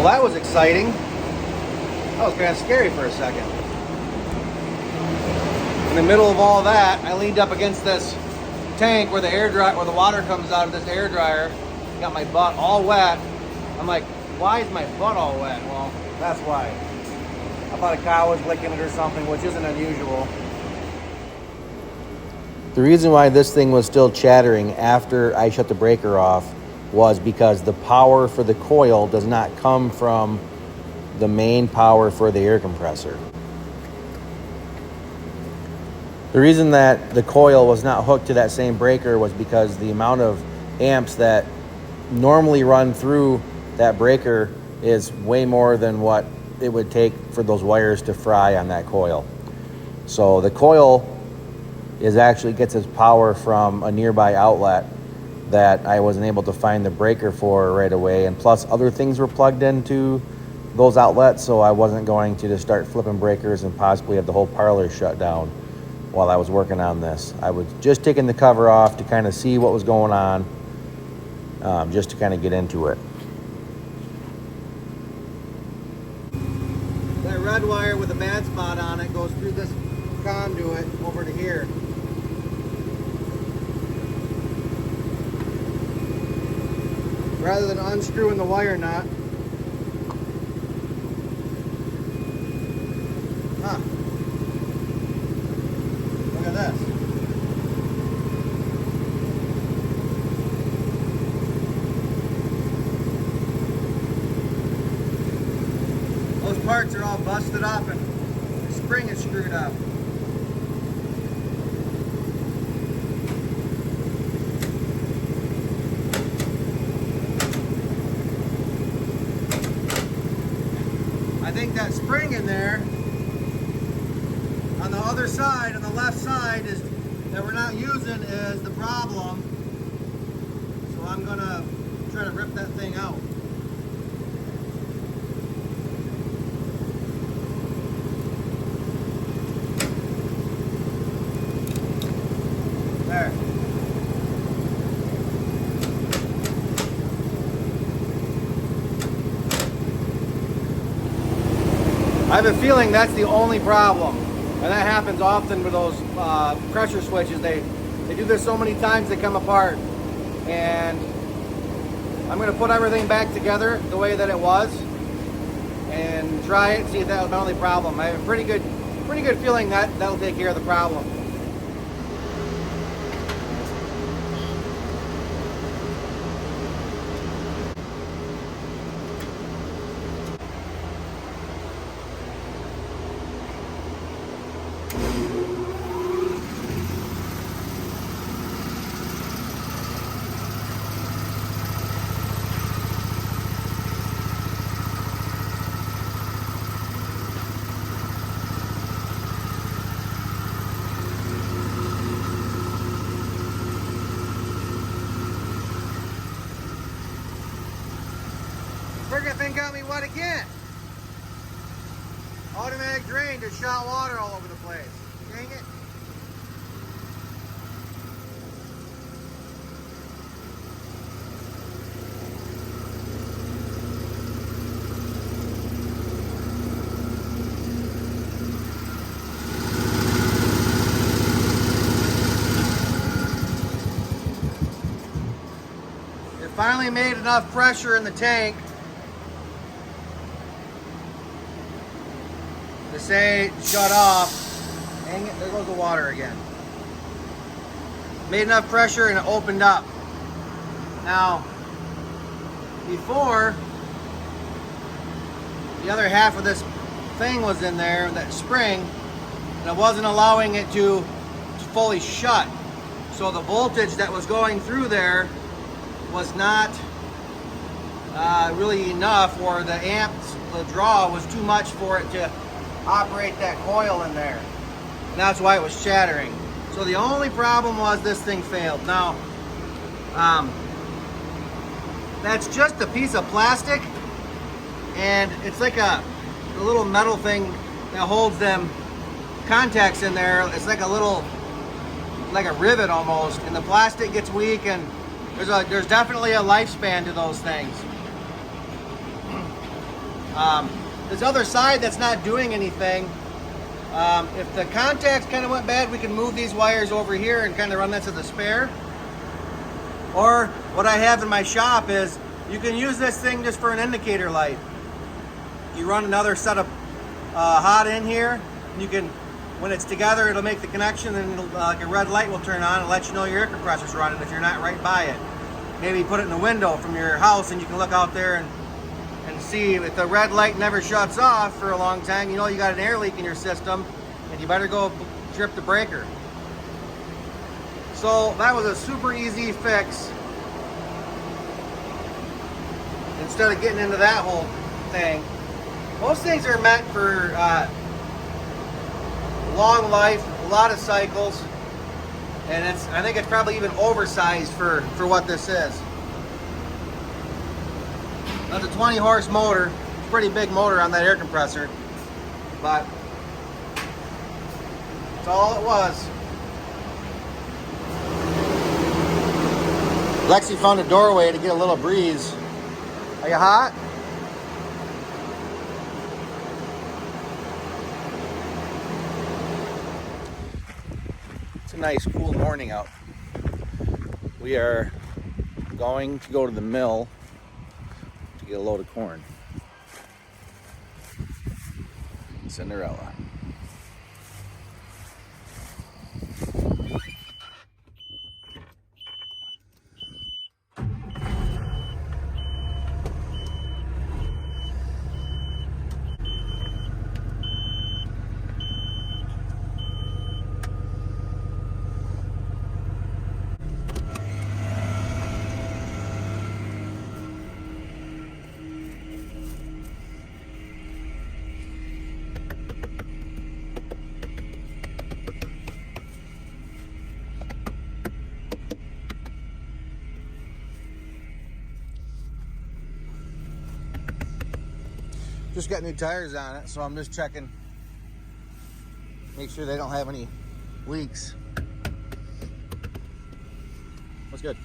Well, that was exciting. That was kind of scary for a second. In the middle of all that, I leaned up against this tank where where the water comes out of this air dryer. Got my butt all wet. I'm like, why is my butt all wet? Well, that's why. I thought a cow was licking it or something, which isn't unusual. The reason why this thing was still chattering after I shut the breaker off was because the power for the coil does not come from the main power for the air compressor. The reason that the coil was not hooked to that same breaker was because the amount of amps that normally run through that breaker is way more than what it would take for those wires to fry on that coil. So the coil actually gets its power from a nearby outlet that I wasn't able to find the breaker for right away, and plus other things were plugged into those outlets, so I wasn't going to just start flipping breakers and possibly have the whole parlor shut down while I was working on this. I was just taking the cover off to kind of see what was going on, just to kind of get into it. That red wire with a bad spot on it goes through this conduit over to here. Rather than unscrewing the wire nut, look at this. Those parts are all busted up and the spring is screwed up. I think that spring in there on the other side, on the left side, is that we're not using is the problem. So I'm gonna try to rip that thing out. There. I have a feeling that's the only problem, and that happens often with those pressure switches. They do this so many times they come apart, and I'm going to put everything back together the way that it was and try it and see if that was my only problem. I have a pretty good feeling that that'll take care of the problem. Friggin' thing got me wet again. Automatic drain just shot water all over the place. Dang it. It finally made enough pressure in the tank to say shut off. Dang it, there goes the water again. Made enough pressure and it opened up. Now, before, the other half of this thing was in there, that spring, and it wasn't allowing it to fully shut. So the voltage that was going through there was not really enough, or the amps, the draw was too much for it to operate that coil in there. And that's why it was chattering. So the only problem was this thing failed. Now, that's just a piece of plastic, and it's like a little metal thing that holds them contacts in there. It's like a little, like a rivet almost, and the plastic gets weak, and there's definitely a lifespan to those things. This other side that's not doing anything, if the contacts kind of went bad, we can move these wires over here and kind of run that to the spare. Or what I have in my shop is you can use this thing just for an indicator light. You run another set of hot in here, and you can, when it's together, it'll make the connection, and like a red light will turn on and let you know your air compressor's running if you're not right by it. Maybe put it in the window from your house, and you can look out there and see if the red light never shuts off for a long time. You know you got an air leak in your system, and you better go trip the breaker. So that was a super easy fix. Instead of getting into that whole thing. Most things are meant for long life, a lot of cycles, and I think it's probably even oversized for what this is. That's a 20 horse motor. It's a pretty big motor on that air compressor, but that's all it was. Lexi found a doorway to get a little breeze. Are you hot? It's a nice cool morning out. We are going to go to the mill to get a load of corn. Cinderella. Just got new tires on it, so I'm just checking, make sure they don't have any leaks. What's good?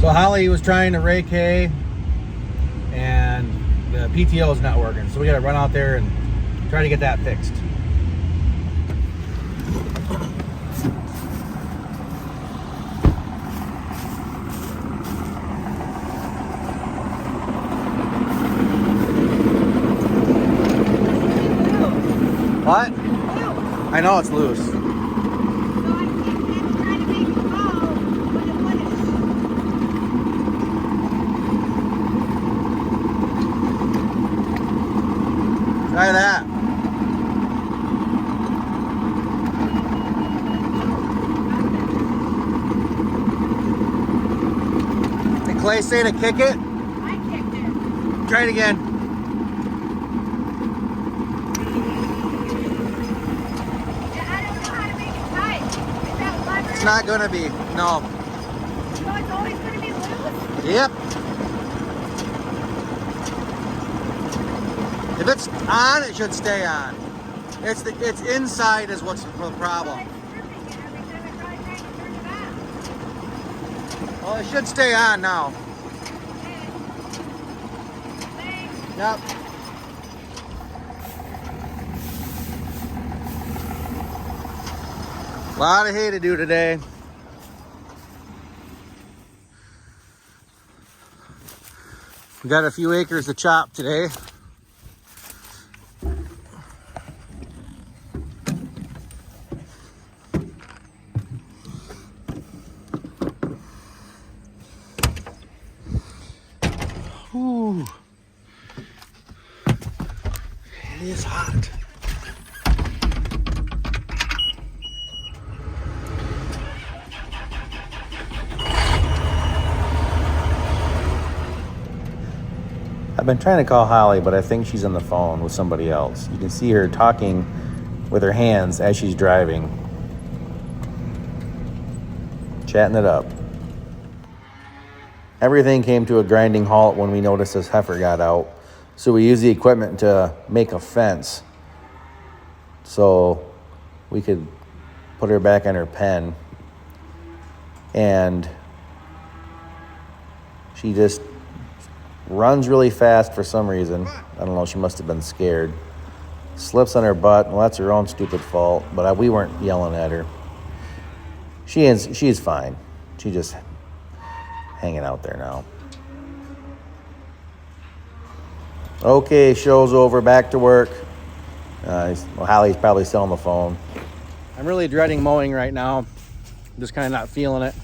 So Holly was trying to rake hay and the PTO is not working. So we got to run out there and try to get that fixed. What? I know it's loose. Try that. Did Clay say to kick it? I kicked it. Try it again. Yeah, I don't know how to make it tight. Is that lever? It's not gonna be. No. So it's always going to be loose? Yep. If it's on, it should stay on. It's inside is what's the problem. Well, it's tripping it every time I try to turn it on. Well, it should stay on now. Okay. Thanks. Yep. A lot of hay to do today. We got a few acres to chop today. Ooh. It is hot. I've been trying to call Holly, but I think she's on the phone with somebody else. You can see her talking with her hands as she's driving. Chatting it up. Everything came to a grinding halt when we noticed this heifer got out. So we used the equipment to make a fence so we could put her back in her pen. And she just runs really fast for some reason. I don't know, she must have been scared. Slips on her butt. Well, that's her own stupid fault, but we weren't yelling at her. She's fine. She just hanging out there now. Okay, show's over. Back to work. Hallie's probably still on the phone. I'm really dreading mowing right now. I'm just kind of not feeling it.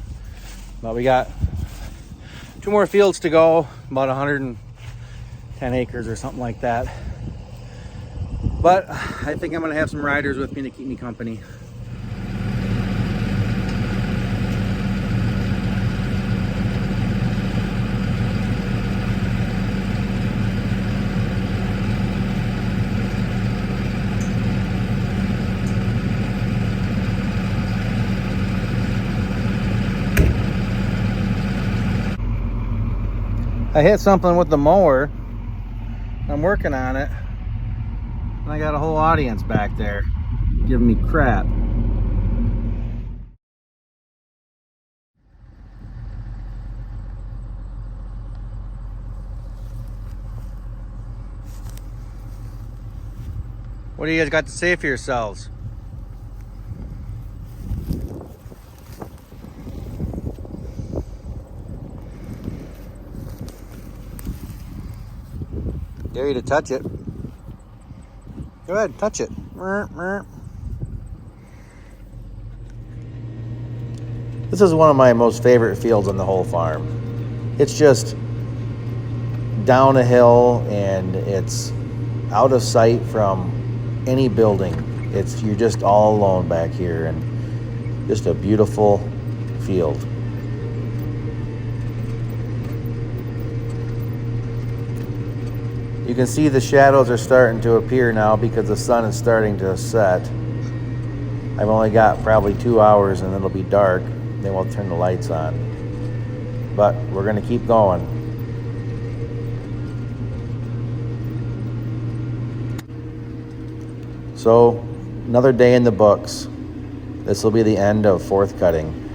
But we got 2 more fields to go, about 110 acres or something like that. But I think I'm going to have some riders with me to keep me company. I hit something with the mower. I'm working on it. And I got a whole audience back there giving me crap. What do you guys got to say for yourselves? Dare you to touch it. Go ahead, touch it. This is one of my most favorite fields on the whole farm. It's just down a hill and it's out of sight from any building. You're just all alone back here and just a beautiful field. You can see the shadows are starting to appear now because the sun is starting to set. I've only got probably 2 hours and it'll be dark. Then we'll turn the lights on. But we're gonna keep going. So, another day in the books. This will be the end of 4th cutting.